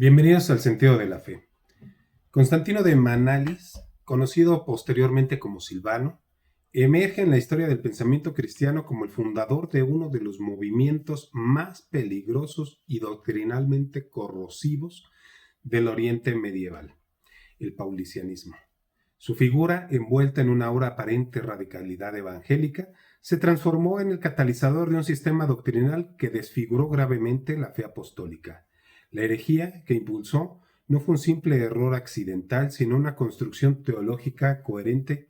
Bienvenidos al Sentido de la Fe. Constantino de Manalis, conocido posteriormente como Silvano, emerge en la historia del pensamiento cristiano como el fundador de uno de los movimientos más peligrosos y doctrinalmente corrosivos del Oriente medieval, el paulicianismo. Su figura, envuelta en una aura aparente radicalidad evangélica, se transformó en el catalizador de un sistema doctrinal que desfiguró gravemente la fe apostólica. La herejía que impulsó no fue un simple error accidental, sino una construcción teológica coherente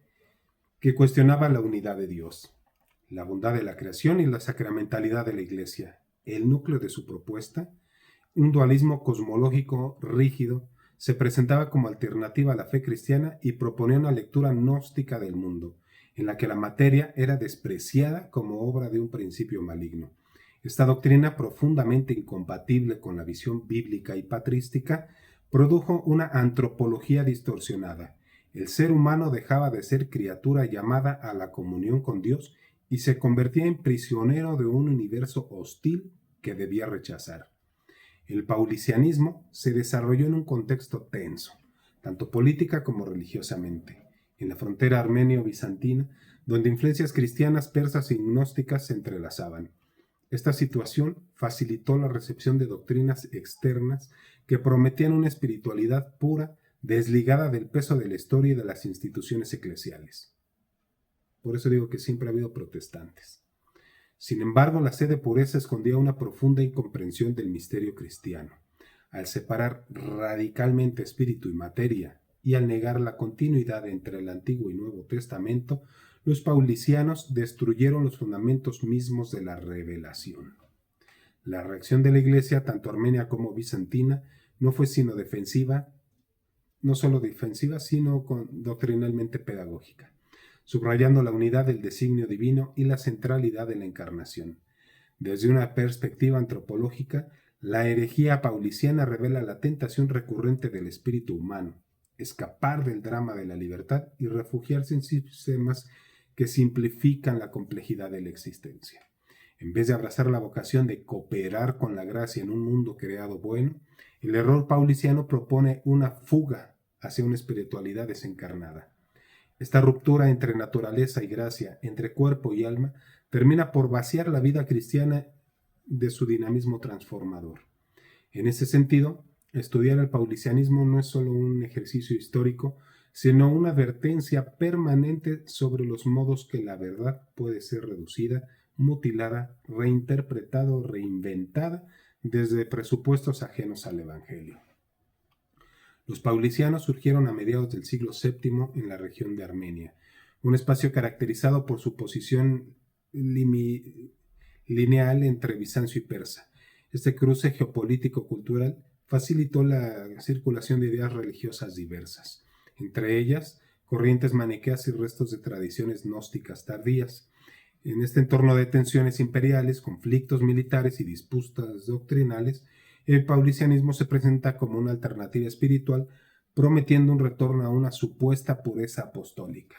que cuestionaba la unidad de Dios, la bondad de la creación y la sacramentalidad de la Iglesia. El núcleo de su propuesta, un dualismo cosmológico rígido, se presentaba como alternativa a la fe cristiana y proponía una lectura gnóstica del mundo, en la que la materia era despreciada como obra de un principio maligno. Esta doctrina, profundamente incompatible con la visión bíblica y patrística, produjo una antropología distorsionada. El ser humano dejaba de ser criatura llamada a la comunión con Dios y se convertía en prisionero de un universo hostil que debía rechazar. El paulicianismo se desarrolló en un contexto tenso, tanto política como religiosamente, en la frontera armenio-bizantina, donde influencias cristianas, persas y gnósticas se entrelazaban. Esta situación facilitó la recepción de doctrinas externas que prometían una espiritualidad pura, desligada del peso de la historia y de las instituciones eclesiales. Por eso digo que siempre ha habido protestantes. Sin embargo, la sed de pureza escondía una profunda incomprensión del misterio cristiano. Al separar radicalmente espíritu y materia y al negar la continuidad entre el Antiguo y Nuevo Testamento, los paulicianos destruyeron los fundamentos mismos de la revelación. La reacción de la Iglesia, tanto armenia como bizantina, no fue sino defensiva, no solo defensiva, sino doctrinalmente pedagógica, subrayando la unidad del designio divino y la centralidad de la encarnación. Desde una perspectiva antropológica, la herejía pauliciana revela la tentación recurrente del espíritu humano, escapar del drama de la libertad y refugiarse en sistemas que simplifican la complejidad de la existencia. En vez de abrazar la vocación de cooperar con la gracia en un mundo creado bueno, el error pauliciano propone una fuga hacia una espiritualidad desencarnada. Esta ruptura entre naturaleza y gracia, entre cuerpo y alma, termina por vaciar la vida cristiana de su dinamismo transformador. En ese sentido, estudiar el paulicianismo no es solo un ejercicio histórico, sino una advertencia permanente sobre los modos que la verdad puede ser reducida, mutilada, reinterpretada o reinventada desde presupuestos ajenos al Evangelio. Los paulicianos surgieron a mediados del siglo VII en la región de Armenia, un espacio caracterizado por su posición lineal entre Bizancio y Persa. Este cruce geopolítico-cultural facilitó la circulación de ideas religiosas diversas, entre ellas corrientes maniqueas y restos de tradiciones gnósticas tardías. En este entorno de tensiones imperiales, conflictos militares y disputas doctrinales, el paulicianismo se presenta como una alternativa espiritual, prometiendo un retorno a una supuesta pureza apostólica.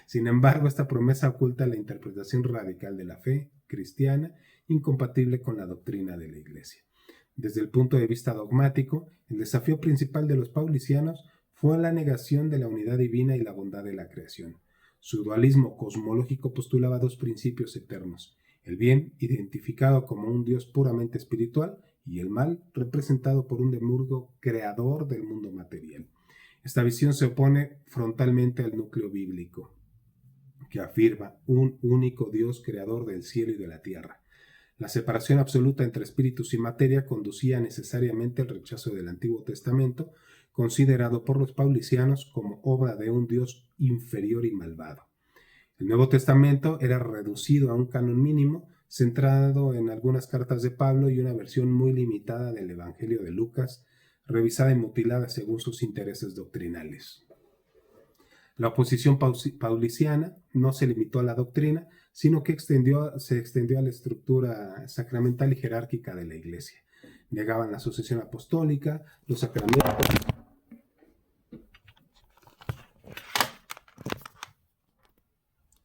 Sin embargo, esta promesa oculta la interpretación radical de la fe cristiana, incompatible con la doctrina de la Iglesia. Desde el punto de vista dogmático, el desafío principal de los paulicianos fue la negación de la unidad divina y la bondad de la creación. Su dualismo cosmológico postulaba dos principios eternos: el bien, identificado como un Dios puramente espiritual, y el mal, representado por un demiurgo creador del mundo material. Esta visión se opone frontalmente al núcleo bíblico, que afirma un único Dios creador del cielo y de la tierra. La separación absoluta entre espíritus y materia conducía necesariamente al rechazo del Antiguo Testamento, considerado por los paulicianos como obra de un Dios inferior y malvado. El Nuevo Testamento era reducido a un canon mínimo, centrado en algunas cartas de Pablo y una versión muy limitada del Evangelio de Lucas, revisada y mutilada según sus intereses doctrinales. La oposición pauliciana no se limitó a la doctrina, sino que se extendió a la estructura sacramental y jerárquica de la Iglesia. Negaban la sucesión apostólica, los sacramentos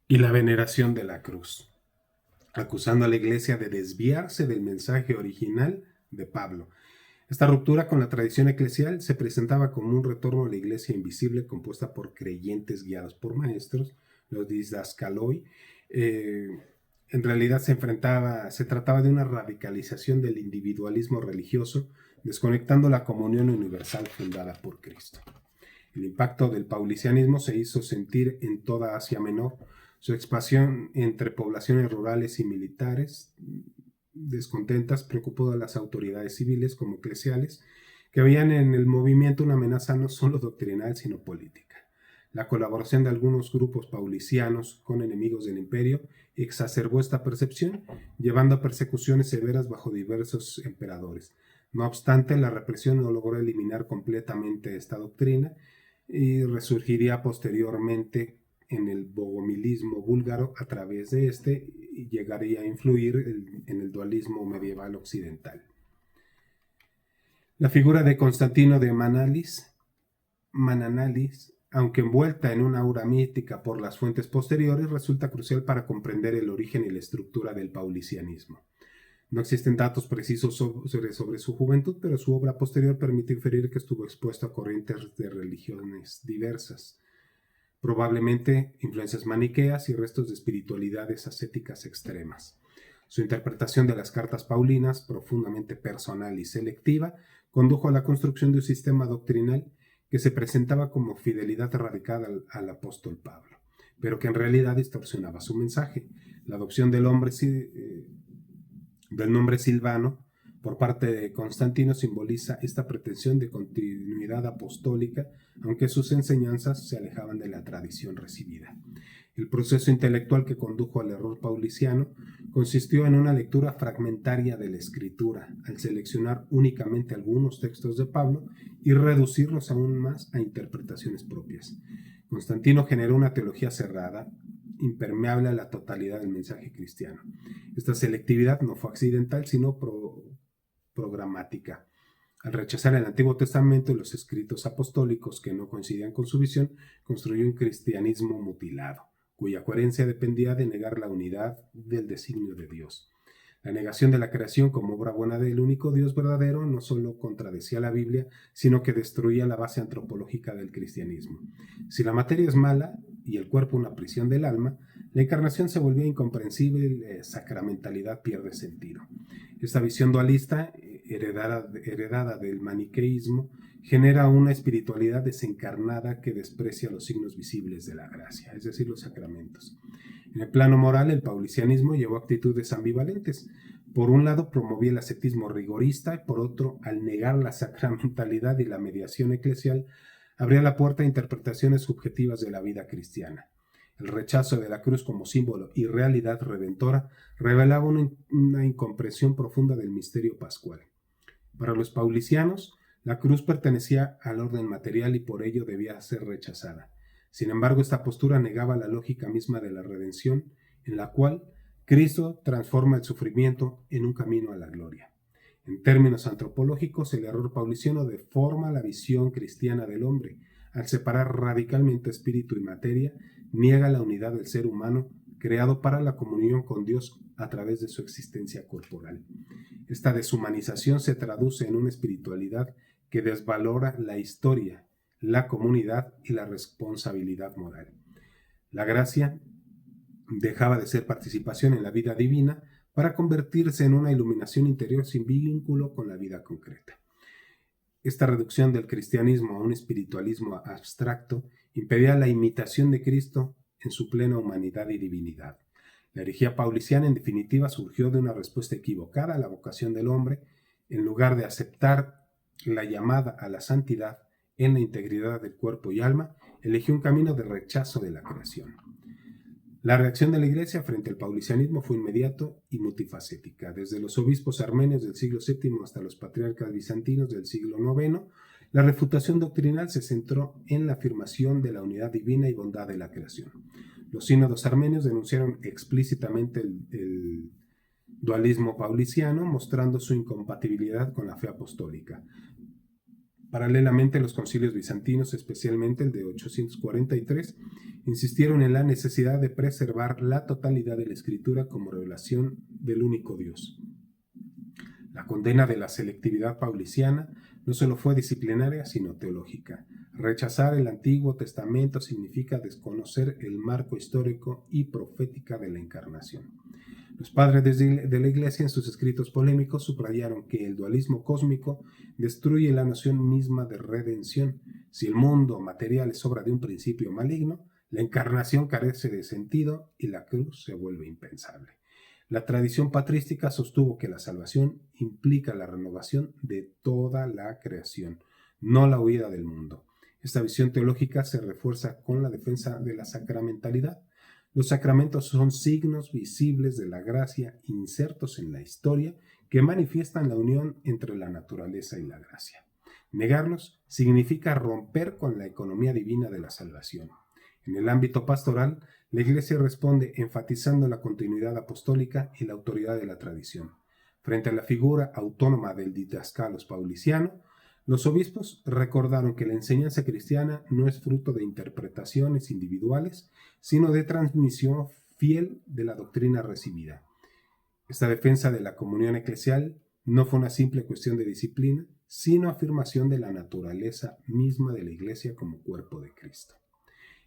y la veneración de la cruz, acusando a la Iglesia de desviarse del mensaje original de Pablo. Esta ruptura con la tradición eclesial se presentaba como un retorno a la iglesia invisible compuesta por creyentes guiados por maestros, los didascaloi. En realidad se trataba de una radicalización del individualismo religioso, desconectando la comunión universal fundada por Cristo. El impacto del paulicianismo se hizo sentir en toda Asia Menor. Su expansión entre poblaciones rurales y militares descontentas preocupó a las autoridades civiles como eclesiales, que veían en el movimiento una amenaza no solo doctrinal, sino política. La colaboración de algunos grupos paulicianos con enemigos del imperio exacerbó esta percepción, llevando a persecuciones severas bajo diversos emperadores. No obstante, la represión no logró eliminar completamente esta doctrina y resurgiría posteriormente en el bogomilismo búlgaro a través de este y llegaría a influir en el dualismo medieval occidental. La figura de Constantino de Manalis, aunque envuelta en una aura mítica por las fuentes posteriores, resulta crucial para comprender el origen y la estructura del paulicianismo. No existen datos precisos sobre su juventud, pero su obra posterior permite inferir que estuvo expuesto a corrientes de religiones diversas, probablemente influencias maniqueas y restos de espiritualidades ascéticas extremas. Su interpretación de las cartas paulinas, profundamente personal y selectiva, condujo a la construcción de un sistema doctrinal que se presentaba como fidelidad radicada al apóstol Pablo, pero que en realidad distorsionaba su mensaje. La adopción del nombre Silvano por parte de Constantino simboliza esta pretensión de continuidad apostólica, aunque sus enseñanzas se alejaban de la tradición recibida. El proceso intelectual que condujo al error pauliciano consistió en una lectura fragmentaria de la Escritura, al seleccionar únicamente algunos textos de Pablo y reducirlos aún más a interpretaciones propias. Constantino generó una teología cerrada, impermeable a la totalidad del mensaje cristiano. Esta selectividad no fue accidental, sino programática. Al rechazar el Antiguo Testamento y los escritos apostólicos que no coincidían con su visión, construyó un cristianismo mutilado, cuya coherencia dependía de negar la unidad del designio de Dios. La negación de la creación como obra buena del único Dios verdadero no solo contradecía la Biblia, sino que destruía la base antropológica del cristianismo. Si la materia es mala y el cuerpo una prisión del alma, la encarnación se volvía incomprensible y la sacramentalidad pierde sentido. Esta visión dualista, heredada del maniqueísmo, genera una espiritualidad desencarnada que desprecia los signos visibles de la gracia, es decir, los sacramentos. En el plano moral, el paulicianismo llevó actitudes ambivalentes. Por un lado, promovía el ascetismo rigorista y por otro, al negar la sacramentalidad y la mediación eclesial, abría la puerta a interpretaciones subjetivas de la vida cristiana. El rechazo de la cruz como símbolo y realidad redentora revelaba una incomprensión profunda del misterio pascual. Para los paulicianos, la cruz pertenecía al orden material y por ello debía ser rechazada. Sin embargo, esta postura negaba la lógica misma de la redención, en la cual Cristo transforma el sufrimiento en un camino a la gloria. En términos antropológicos, el error pauliciano deforma la visión cristiana del hombre. Al separar radicalmente espíritu y materia, niega la unidad del ser humano creado para la comunión con Dios a través de su existencia corporal. Esta deshumanización se traduce en una espiritualidad que desvalora la historia, la comunidad y la responsabilidad moral. La gracia dejaba de ser participación en la vida divina para convertirse en una iluminación interior sin vínculo con la vida concreta. Esta reducción del cristianismo a un espiritualismo abstracto impedía la imitación de Cristo en su plena humanidad y divinidad. La herejía pauliciana, en definitiva, surgió de una respuesta equivocada a la vocación del hombre. En lugar de aceptar la llamada a la santidad en la integridad del cuerpo y alma, eligió un camino de rechazo de la creación. La reacción de la Iglesia frente al paulicianismo fue inmediato y multifacética. Desde los obispos armenios del siglo VII hasta los patriarcas bizantinos del siglo IX, la refutación doctrinal se centró en la afirmación de la unidad divina y bondad de la creación. Los sínodos armenios denunciaron explícitamente el dualismo pauliciano, mostrando su incompatibilidad con la fe apostólica. Paralelamente, los concilios bizantinos, especialmente el de 843, insistieron en la necesidad de preservar la totalidad de la Escritura como revelación del único Dios. La condena de la selectividad pauliciana no solo fue disciplinaria, sino teológica. Rechazar el Antiguo Testamento significa desconocer el marco histórico y profética de la encarnación. Los padres de la Iglesia en sus escritos polémicos subrayaron que el dualismo cósmico destruye la noción misma de redención. Si el mundo material es obra de un principio maligno, la encarnación carece de sentido y la cruz se vuelve impensable. La tradición patrística sostuvo que la salvación implica la renovación de toda la creación, no la huida del mundo. Esta visión teológica se refuerza con la defensa de la sacramentalidad. Los sacramentos son signos visibles de la gracia insertos en la historia que manifiestan la unión entre la naturaleza y la gracia. Negarlos significa romper con la economía divina de la salvación. En el ámbito pastoral, la Iglesia responde enfatizando la continuidad apostólica y la autoridad de la tradición. Frente a la figura autónoma del didascalos pauliciano, los obispos recordaron que la enseñanza cristiana no es fruto de interpretaciones individuales, sino de transmisión fiel de la doctrina recibida. Esta defensa de la comunión eclesial no fue una simple cuestión de disciplina, sino afirmación de la naturaleza misma de la Iglesia como cuerpo de Cristo.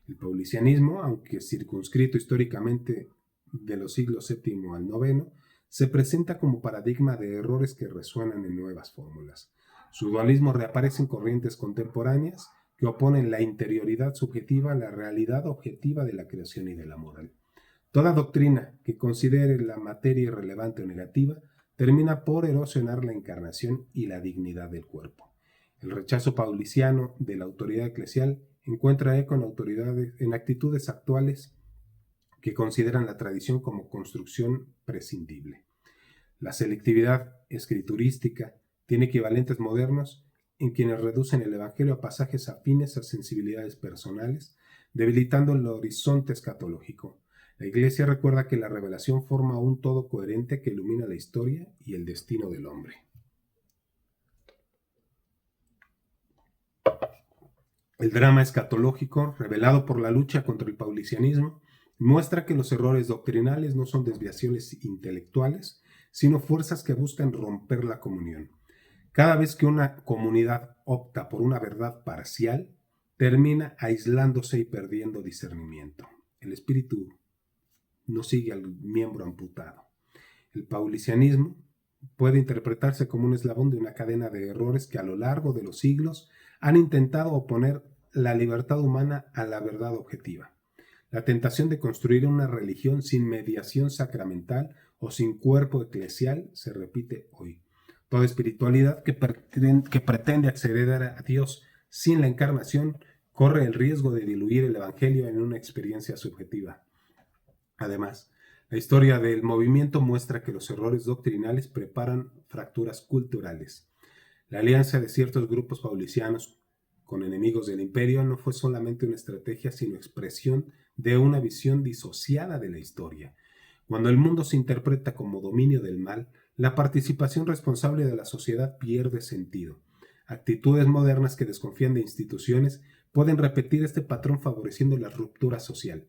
El paulicianismo, aunque circunscrito históricamente de los siglos VII al IX, se presenta como paradigma de errores que resuenan en nuevas fórmulas. Su dualismo reaparece en corrientes contemporáneas que oponen la interioridad subjetiva a la realidad objetiva de la creación y de la moral. Toda doctrina que considere la materia irrelevante o negativa termina por erosionar la encarnación y la dignidad del cuerpo. El rechazo pauliciano de la autoridad eclesial encuentra eco en actitudes actuales que consideran la tradición como construcción prescindible. La selectividad escriturística tiene equivalentes modernos en quienes reducen el Evangelio a pasajes afines a sensibilidades personales, debilitando el horizonte escatológico. La Iglesia recuerda que la revelación forma un todo coherente que ilumina la historia y el destino del hombre. El drama escatológico, revelado por la lucha contra el paulicianismo, muestra que los errores doctrinales no son desviaciones intelectuales, sino fuerzas que buscan romper la comunión. Cada vez que una comunidad opta por una verdad parcial, termina aislándose y perdiendo discernimiento. El espíritu no sigue al miembro amputado. El paulicianismo puede interpretarse como un eslabón de una cadena de errores que a lo largo de los siglos han intentado oponer la libertad humana a la verdad objetiva. La tentación de construir una religión sin mediación sacramental o sin cuerpo eclesial se repite hoy. Toda espiritualidad que pretende acceder a Dios sin la encarnación corre el riesgo de diluir el Evangelio en una experiencia subjetiva. Además, la historia del movimiento muestra que los errores doctrinales preparan fracturas culturales. La alianza de ciertos grupos paulicianos con enemigos del imperio no fue solamente una estrategia, sino expresión de una visión disociada de la historia. Cuando el mundo se interpreta como dominio del mal, la participación responsable de la sociedad pierde sentido. Actitudes modernas que desconfían de instituciones pueden repetir este patrón favoreciendo la ruptura social.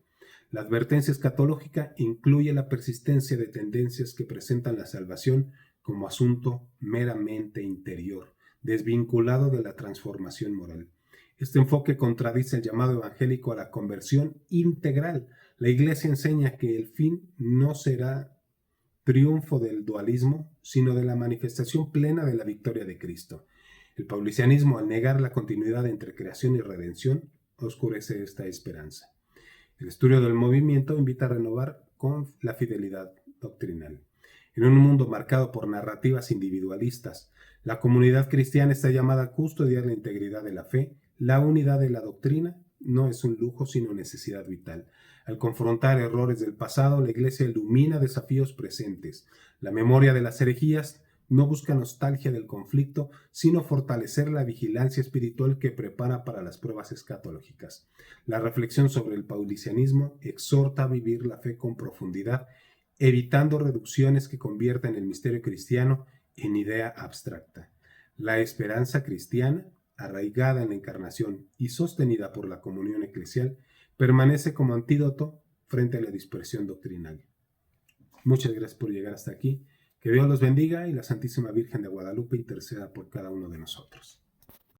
La advertencia escatológica incluye la persistencia de tendencias que presentan la salvación como asunto meramente interior, desvinculado de la transformación moral. Este enfoque contradice el llamado evangélico a la conversión integral. La Iglesia enseña que el fin no será triunfo del dualismo, sino de la manifestación plena de la victoria de Cristo. El paulicianismo, al negar la continuidad entre creación y redención, oscurece esta esperanza. El estudio del movimiento invita a renovar con la fidelidad doctrinal. En un mundo marcado por narrativas individualistas, la comunidad cristiana está llamada a custodiar la integridad de la fe. La unidad de la doctrina no es un lujo, sino necesidad vital. Al confrontar errores del pasado, la Iglesia ilumina desafíos presentes. La memoria de las herejías no busca nostalgia del conflicto, sino fortalecer la vigilancia espiritual que prepara para las pruebas escatológicas. La reflexión sobre el paulicianismo exhorta a vivir la fe con profundidad, evitando reducciones que conviertan el misterio cristiano en idea abstracta. La esperanza cristiana, arraigada en la encarnación y sostenida por la comunión eclesial, permanece como antídoto frente a la dispersión doctrinal. Muchas gracias por llegar hasta aquí. Que Dios los bendiga y la Santísima Virgen de Guadalupe interceda por cada uno de nosotros.